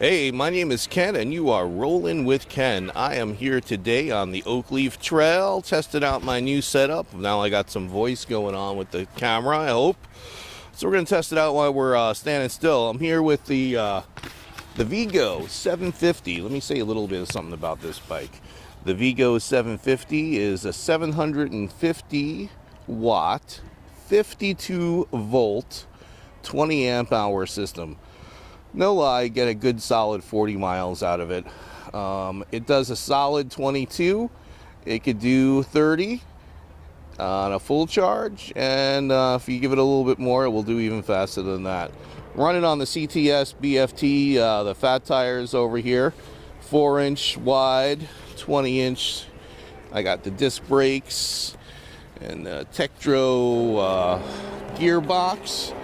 Hey, my name is Ken and you are rolling with Ken. I am here today on the Oak Leaf Trail, testing out my new setup. Now I got some voice going on with the camera, I hope. So we're going to test it out while we're standing still. I'm here with the VeeGo 750. Let me say a little bit of something about this bike. The VeeGo 750 is a 750 watt, 52 volt, 20 amp hour system. No lie, get a good solid 40 miles out of it. It does a solid 22. It could do 30 on a full charge, and if you give it a little bit more, it will do even faster than that. Running on the CTS BFT, the fat tires over here, 4-inch wide, 20-inch. I got the disc brakes and the Tektro gearbox.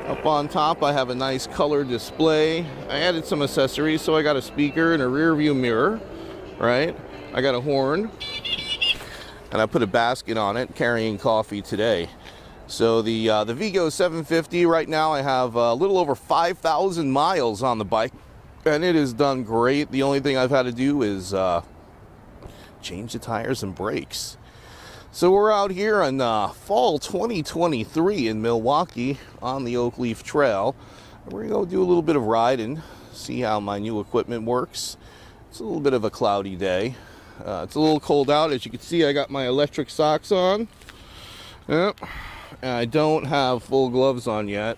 Up on top, I have a nice color display. I added some accessories, so I got a speaker and a rear view mirror, right? I got a horn, and I put a basket on it, carrying coffee today. So the VeeGo 750, right now I have a little over 5,000 miles on the bike, and it has done great. The only thing I've had to do is change the tires and brakes. So we're out here in fall 2023 in Milwaukee on the Oak Leaf Trail. We're going to go do a little bit of riding, see how my new equipment works. It's a little bit of a cloudy day. It's a little cold out. As you can see, I got my electric socks on. Yep. And I don't have full gloves on yet.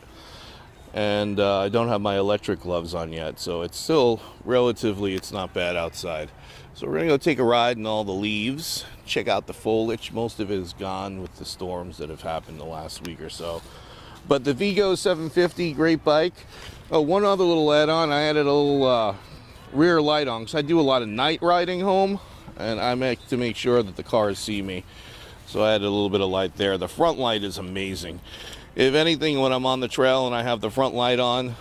And I don't have my electric gloves on yet. So it's still relatively, it's not bad outside. So we're going to go take a ride in all the leaves, check out the foliage. Most of it is gone with the storms that have happened the last week or so. But the VeeGo 750, great bike. Oh, one other little add-on, I added a little rear light on, because I do a lot of night riding home, and I make to make sure that the cars see me. So I added a little bit of light there. The front light is amazing. If anything, when I'm on the trail and I have the front light on,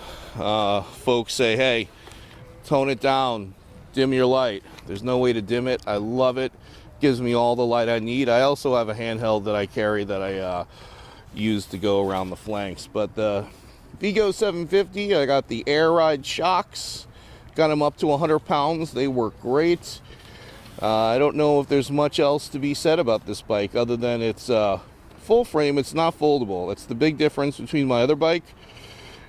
folks say, hey, tone it down, dim your light. There's no way to dim it. I love it. Gives me all the light I need. I also have a handheld that I carry that I use to go around the flanks. But the VeeGo 750, I got the air ride shocks. Got them up to 100 pounds. They work great. I don't know if there's much else to be said about this bike other than it's full frame. It's not foldable. That's the big difference between my other bike.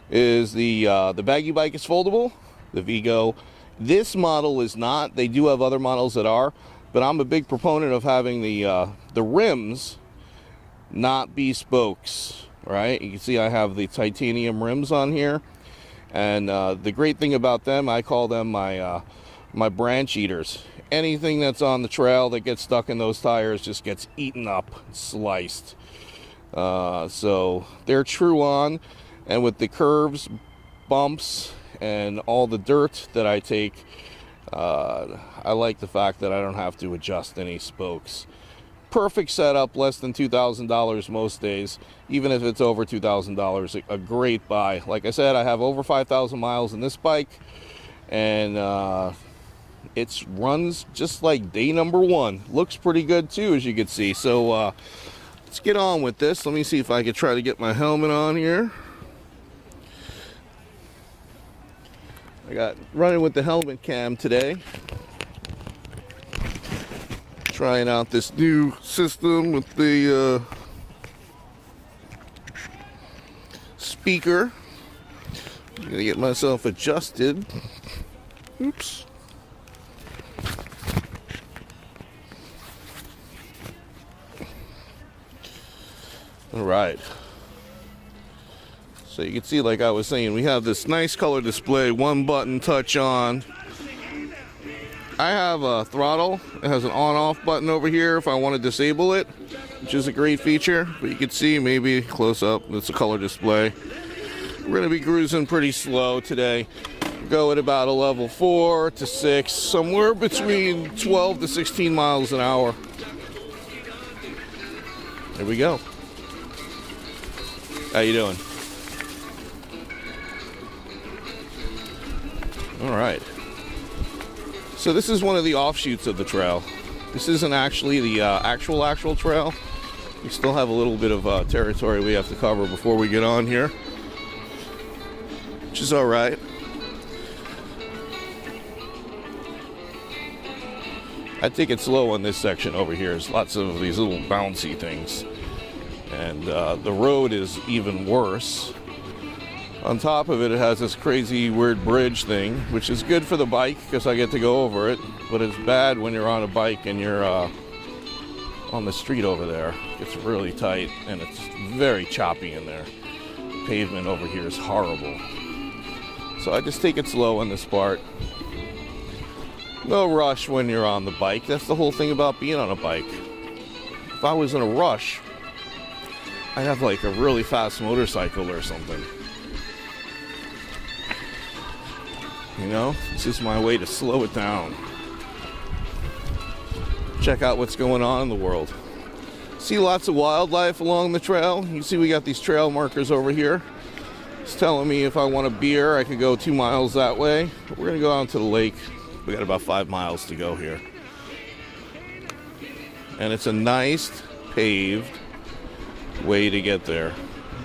Is the baggy bike is foldable. The VeeGo, this model is not. They do have other models that are, but I'm a big proponent of having the rims not be spokes, right? You can see I have the titanium rims on here, and the great thing about them, I call them my branch eaters. Anything that's on the trail that gets stuck in those tires just gets eaten up, sliced. So they're true on, and with the curves, bumps, and all the dirt that I take, I like the fact that I don't have to adjust any spokes. Perfect setup, less than $2,000 most days. Even if it's over $2,000, a great buy. Like I said, I have over 5,000 miles in this bike, and it runs just like day number one. Looks pretty good too, as you can see. So let's get on with this. Let me see if I can try to get my helmet on here. I got running with the helmet cam today. Trying out this new system with the speaker. I'm gonna get myself adjusted. Oops. All right. So you can see, like I was saying, we have this nice color display, one button touch on. I have a throttle. It has an on-off button over here if I want to disable it, which is a great feature. But you can see, maybe close up, it's a color display. We're going to be cruising pretty slow today. Go at about a level 4 to 6, somewhere between 12 to 16 miles an hour. There we go. How you doing? All right. So this is one of the offshoots of the trail. This isn't actually the actual trail. We still have a little bit of territory we have to cover before we get on here, which is all right. I take it slow on this section over here. There's lots of these little bouncy things. And the road is even worse. On top of it, it has this crazy weird bridge thing, which is good for the bike because I get to go over it, but it's bad when you're on a bike and you're on the street over there. It's really tight and it's very choppy in there. Pavement over here is horrible. So I just take it slow on this part. No rush when you're on the bike. That's the whole thing about being on a bike. If I was in a rush, I'd have like a really fast motorcycle or something. You know, this is my way to slow it down. Check out what's going on in the world. See lots of wildlife along the trail. You see we got these trail markers over here. It's telling me if I want a beer, I could go 2 miles that way. But we're gonna go out to the lake. We got about 5 miles to go here. And it's a nice paved way to get there.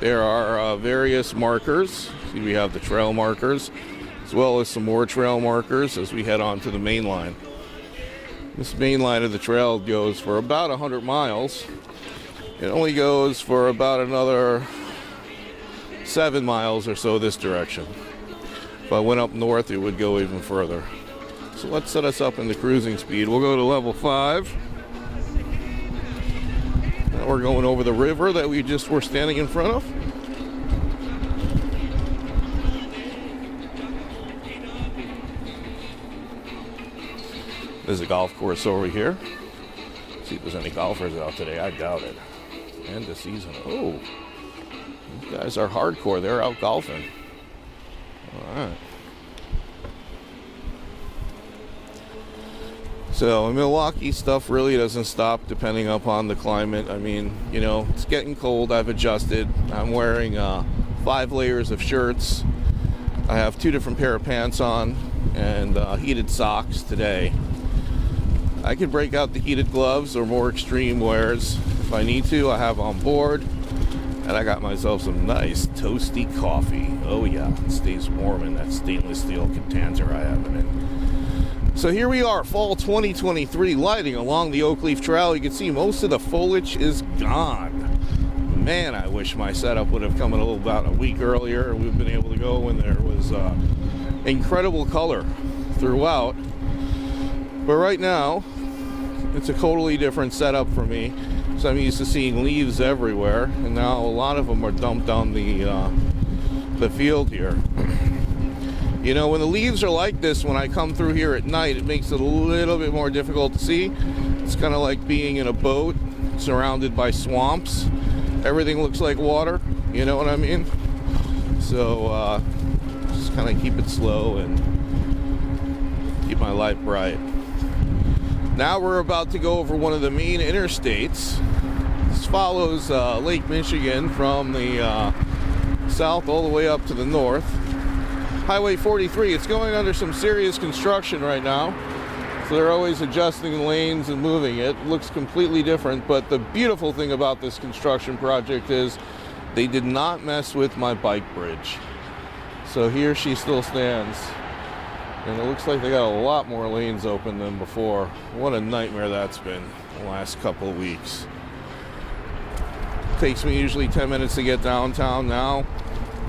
There are various markers. See, we have the trail markers, as well as some more trail markers as we head on to the main line. This main line of the trail goes for about 100 miles. It only goes for about another 7 miles or so this direction. If I went up north, it would go even further. So let's set us up in the cruising speed. We'll go to level 5. Now we're going over the river that we just were standing in front of. There's a golf course over here. See if there's any golfers out today. I doubt it. End of season. Oh, these guys are hardcore. They're out golfing. All right. So in Milwaukee, stuff really doesn't stop depending upon the climate. I mean, you know, it's getting cold. I've adjusted. I'm wearing 5 layers of shirts. I have 2 different pair of pants on and heated socks today. I can break out the heated gloves or more extreme wears if I need to. I have on board. And I got myself some nice toasty coffee. Oh yeah, it stays warm in that stainless steel container I have in it. So here we are, fall 2023, lighting along the Oak Leaf Trail. You can see most of the foliage is gone. Man, I wish my setup would have come in about a week earlier. We've been able to go when there was incredible color throughout. But right now, it's a totally different setup for me. So I'm used to seeing leaves everywhere, and now a lot of them are dumped on the field here. You know, when the leaves are like this, when I come through here at night, it makes it a little bit more difficult to see. It's kind of like being in a boat surrounded by swamps. Everything looks like water, you know what I mean? So just kind of keep it slow and keep my light bright. Now we're about to go over one of the main interstates. This follows Lake Michigan from the south all the way up to the north. Highway 43, it's going under some serious construction right now. So they're always adjusting the lanes and moving it. It looks completely different, but the beautiful thing about this construction project is they did not mess with my bike bridge. So here she still stands. And it looks like they got a lot more lanes open than before. What a nightmare that's been the last couple of weeks. It takes me usually 10 minutes to get downtown now.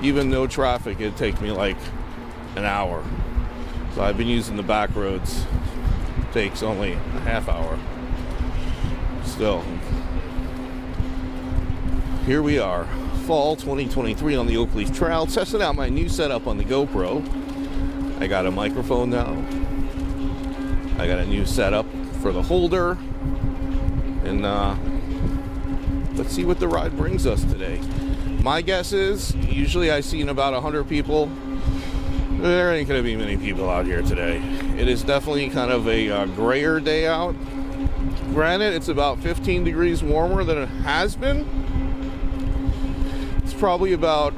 Even no traffic, it takes me like an hour. So I've been using the back roads. It takes only a half hour. Still, here we are, fall 2023 on the Oak Leaf Trail, testing out my new setup on the GoPro. I got a microphone now. I got a new setup for the holder. And let's see what the ride brings us today. My guess is, usually I see about 100 people. There ain't gonna be many people out here today. It is definitely kind of a grayer day out. Granted, it's about 15 degrees warmer than it has been. It's probably about,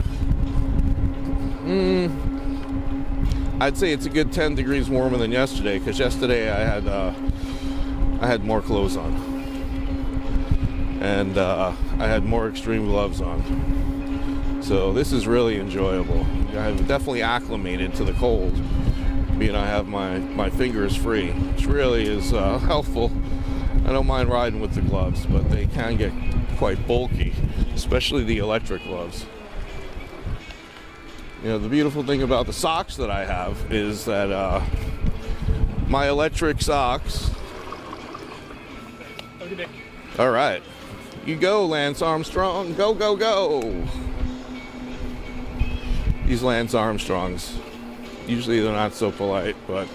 I'd say it's a good 10 degrees warmer than yesterday, because yesterday I had more clothes on. And I had more extreme gloves on. So this is really enjoyable. I've definitely acclimated to the cold. being I have my fingers free, which really is helpful. I don't mind riding with the gloves, but they can get quite bulky, especially the electric gloves. You know, the beautiful thing about the socks that I have is that my electric socks. All right, you go, Lance Armstrong, go, go, go. These Lance Armstrongs, usually they're not so polite, but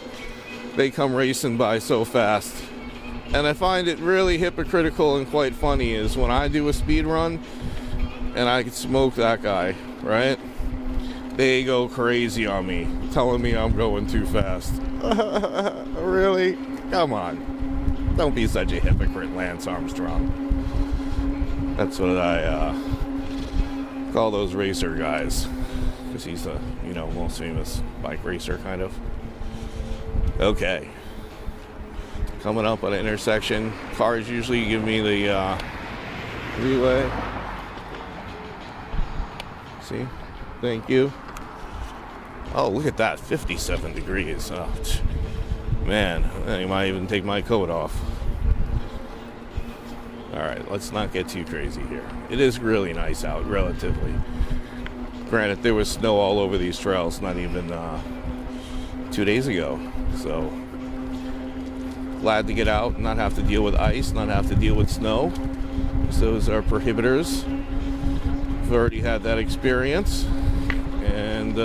they come racing by so fast. And I find it really hypocritical and quite funny is when I do a speed run and I can smoke that guy, right? They go crazy on me, telling me I'm going too fast. Really? Come on. Don't be such a hypocrite, Lance Armstrong. That's what I call those racer guys. Because he's the, you know, most famous bike racer, kind of. Okay. Coming up on an intersection. Cars usually give me the leeway. See? Thank you. Oh, look at that. 57 degrees. Oh, man, I might even take my coat off. Alright, let's not get too crazy here. It is really nice out, relatively. Granted, there was snow all over these trails not even 2 days ago. So, glad to get out and not have to deal with ice, not have to deal with snow. Those are prohibitors. I've already had that experience. And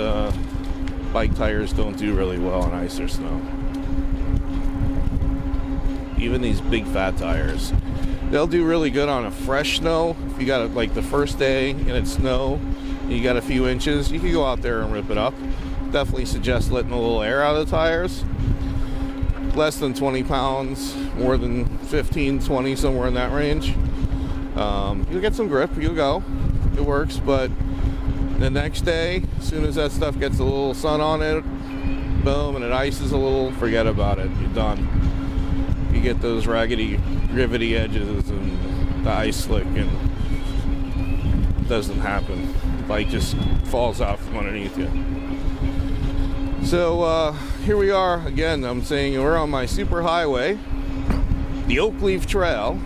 bike tires don't do really well on ice or snow. Even these big fat tires, they'll do really good on a fresh snow. If you got it like the first day and it's snow, and you got a few inches, you can go out there and rip it up. Definitely suggest letting a little air out of the tires. Less than 20 pounds, more than 15, 20, somewhere in that range. You'll get some grip, you'll go. It works, but the next day, as soon as that stuff gets a little sun on it, boom, and it ices a little, forget about it. You're done. You get those raggedy, rivety edges and the ice slick, and it doesn't happen. The bike just falls out from underneath you. So here we are again. I'm saying we're on my super highway, the Oakleaf Trail,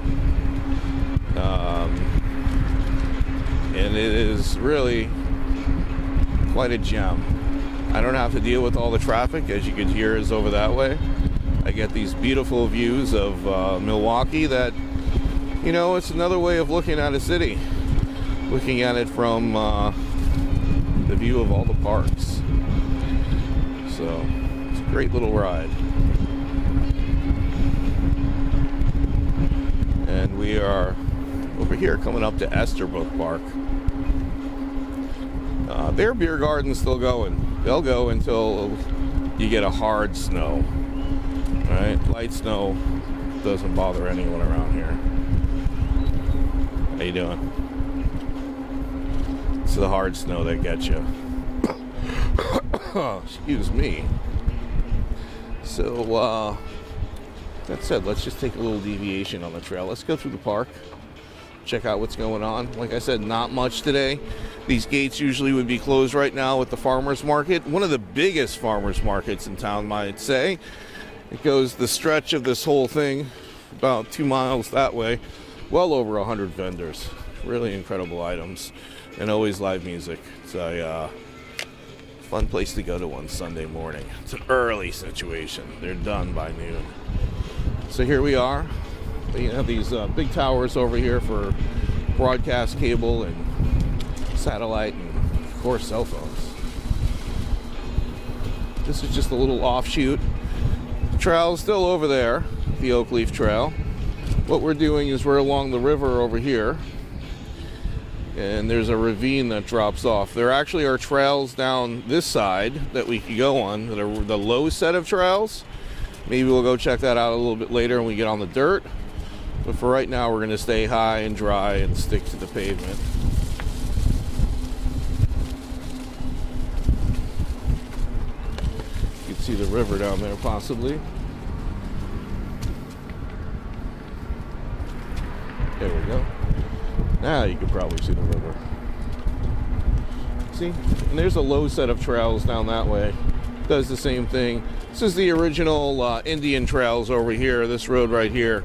and it is really quite a gem. I don't have to deal with all the traffic, as you could hear is over that way. I get these beautiful views of Milwaukee that, you know, it's another way of looking at a city. Looking at it from the view of all the parks. So, it's a great little ride. And we are over here coming up to Esterbrook Park. Their beer garden's still going. They'll go until you get a hard snow. Right? Light snow doesn't bother anyone around here. How you doing? It's the hard snow that gets you. Excuse me. So, that said, let's just take a little deviation on the trail. Let's go through the park. Check out what's going on. Like I said, not much today. These gates usually would be closed right now with the farmers market. One of the biggest farmers markets in town, might say. It goes the stretch of this whole thing, about 2 miles that way. Well over 100 vendors. Really incredible items. And always live music. It's a fun place to go to on Sunday morning. It's an early situation. They're done by noon. So here we are. They have these big towers over here for broadcast cable and satellite and, of course, cell phones. This is just a little offshoot. The trail is still over there, the Oakleaf Trail. What we're doing is we're along the river over here, and there's a ravine that drops off. There actually are trails down this side that we could go on, that are the low set of trails. Maybe we'll go check that out a little bit later when we get on the dirt. But for right now, we're going to stay high and dry and stick to the pavement. You can see the river down there, possibly. There we go. Now you can probably see the river. See? And there's a low set of trails down that way. Does the same thing. This is the original Indian trails over here. This road right here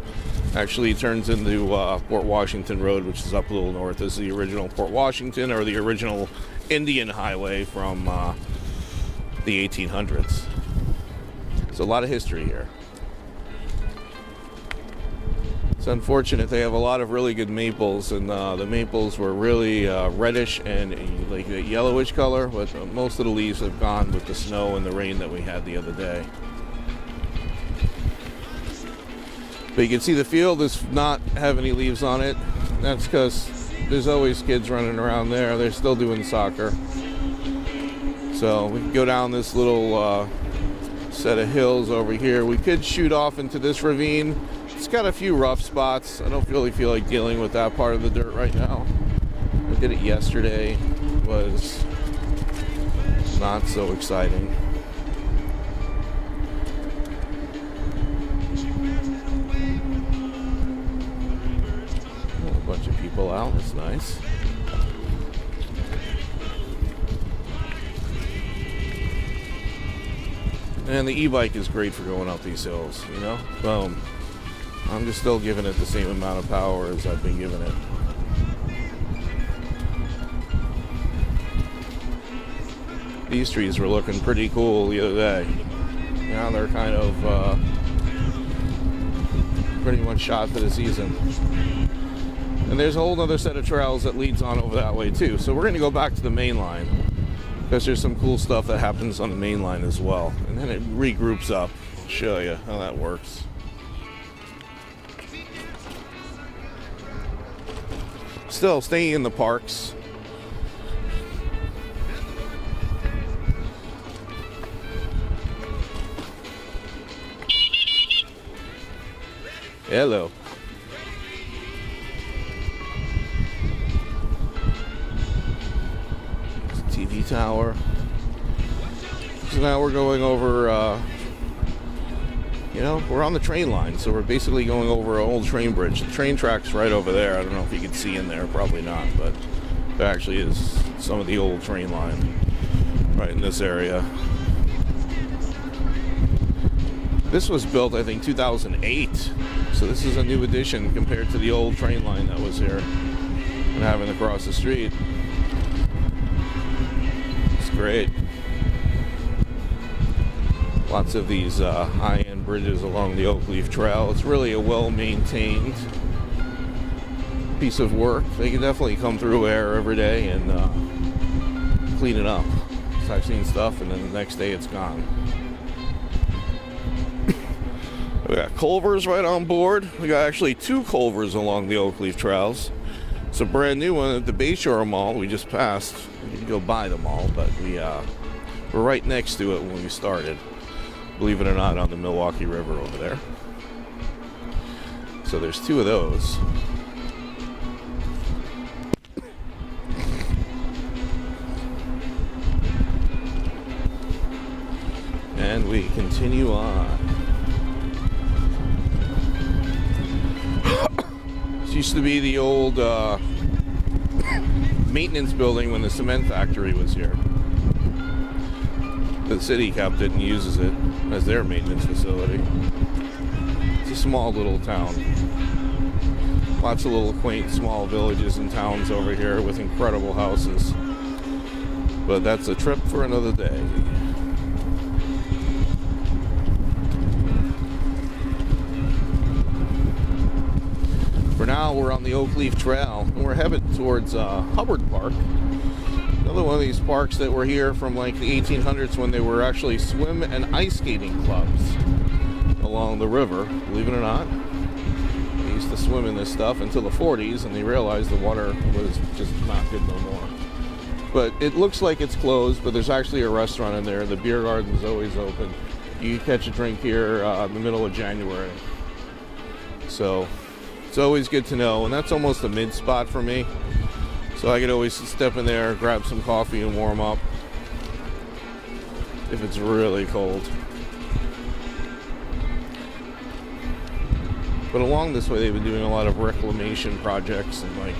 actually turns into Port Washington Road, which is up a little north. This is the original Port Washington, or the original Indian highway from the 1800s. So a lot of history here. It's unfortunate, they have a lot of really good maples, and the maples were really reddish and like a yellowish color, but most of the leaves have gone with the snow and the rain that we had the other day. But you can see the field does not have any leaves on it. That's because there's always kids running around there. They're still doing soccer. So we can go down this little set of hills over here. We could shoot off into this ravine. It's got a few rough spots. I don't really feel like dealing with that part of the dirt right now. I did it yesterday. It was not so exciting. A bunch of people out. That's nice. And the e-bike is great for going up these hills, you know? Boom. I'm just still giving it the same amount of power as I've been giving it. These trees were looking pretty cool the other day. Now they're kind of pretty much shot for the season. And there's a whole other set of trails that leads on over that way too. So we're going to go back to the main line, because there's some cool stuff that happens on the main line as well. And then it regroups up. I'll show you how that works. Still staying in the parks. Hello. It's a TV tower. So now we're going over, you know, we're on the train line, so we're basically going over an old train bridge. The train track's right over there. I don't know if you can see in there, probably not, but there actually is some of the old train line right in this area. This was built, I think, 2008, so this is a new addition compared to the old train line that was here and having to cross the street. It's great. Lots of these high-end bridges along the Oak Leaf Trail. It's really a well-maintained piece of work. They can definitely come through air every day and clean it up. So I've seen stuff, and then the next day it's gone. We got culvers right on board. We got actually 2 culvers along the Oak Leaf Trails. It's a brand new one at the Bayshore Mall. We just passed. We didn't go by the mall, but we're right next to it when we started. Believe it or not, on the Milwaukee River over there. So there's 2 of those. And we continue on. This used to be the old maintenance building when the cement factory was here. The city kept it and uses it as their maintenance facility. It's a small little town. Lots of little quaint small villages and towns over here with incredible houses. But that's a trip for another day. For now, we're on the Oak Leaf Trail, and we're headed towards Hubbard Park. Another one of these parks that were here from like the 1800s when they were actually swim and ice skating clubs along the river. Believe it or not, they used to swim in this stuff until the 40s, and they realized the water was just not good no more. But it looks like it's closed, but there's actually a restaurant in there. The beer garden's always open. You can catch a drink here in the middle of January. So it's always good to know, and that's almost a mid spot for me. So I could always step in there, grab some coffee and warm up if it's really cold. But along this way, they've been doing a lot of reclamation projects and like